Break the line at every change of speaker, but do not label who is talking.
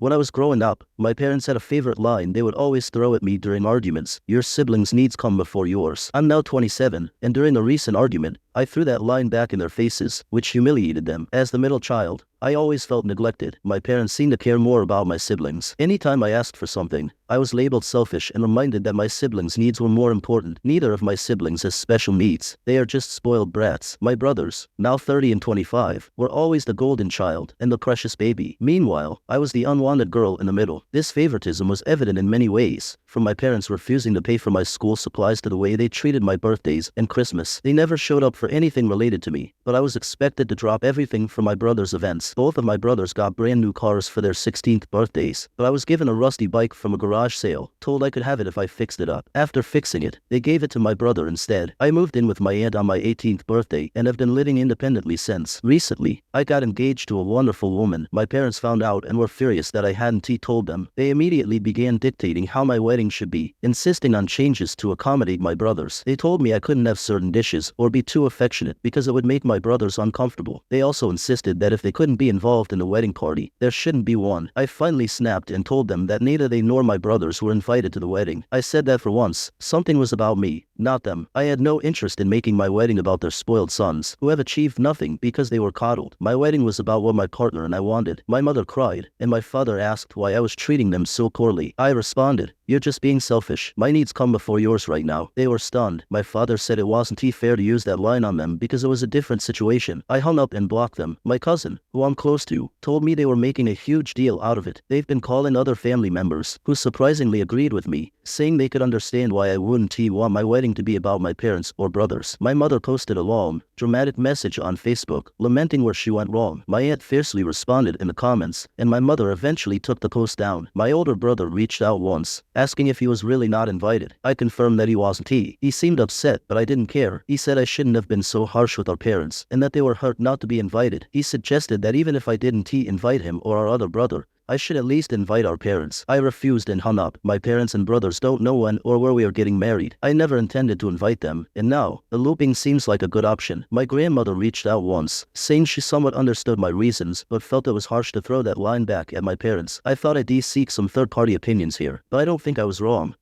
When I was growing up, my parents had a favorite line they would always throw at me during arguments: your siblings' needs come before yours. I'm now 27, and during a recent argument, I threw that line back in their faces, which humiliated them. As the middle child, I always felt neglected. My parents seemed to care more about my siblings. Anytime I asked for something, I was labeled selfish and reminded that my siblings' needs were more important. Neither of my siblings has special needs. They are just spoiled brats. My brothers, now 30 and 25, were always the golden child and the precious baby. Meanwhile, I was the unwanted girl in the middle. This favoritism was evident in many ways, from my parents refusing to pay for my school supplies to the way they treated my birthdays and Christmas. They never showed up for anything related to me, but I was expected to drop everything for my brothers' events. Both of my brothers got brand new cars for their 16th birthdays, but I was given a rusty bike from a garage sale, told I could have it if I fixed it up. After fixing it, they gave it to my brother instead. I moved in with my aunt on my 18th birthday and have been living independently since. Recently, I got engaged to a wonderful woman. My parents found out and were furious that I hadn't told them. They immediately began dictating how my wedding should be, insisting on changes to accommodate my brothers. They told me I couldn't have certain dishes or be too affectionate because it would make my brothers uncomfortable. They also insisted that if they couldn't be involved in the wedding party, there shouldn't be one. I finally snapped and told them that neither they nor my brothers were invited to the wedding. I said that for once, something was about me, not them. I had no interest in making my wedding about their spoiled sons, who have achieved nothing because they were coddled. My wedding was about what my partner and I wanted. My mother cried, and my father asked why I was treating them so poorly. I responded, "You're just being selfish. My needs come before yours right now." They were stunned. My father said it wasn't fair to use that line on them because it was a different situation. I hung up and blocked them. My cousin, who I'm close to, told me they were making a huge deal out of it. They've been calling other family members, who surprisingly agreed with me, saying they could understand why I wouldn't want my wedding to be about my parents or brothers. My mother posted a long, dramatic message on Facebook, lamenting where she went wrong. My aunt fiercely responded in the comments, and my mother eventually took the post down. My older brother reached out once, asking if he was really not invited. I confirmed that he wasn't. He seemed upset, but I didn't care. He said I shouldn't have been so harsh with our parents, and that they were hurt not to be invited. He suggested that even if I didn't invite him or our other brother, I should at least invite our parents. I refused and hung up. My parents and brothers don't know when or where we are getting married. I never intended to invite them, and now, the looping seems like a good option. My grandmother reached out once, saying she somewhat understood my reasons, but felt it was harsh to throw that line back at my parents. I thought I'd seek some third-party opinions here, but I don't think I was wrong.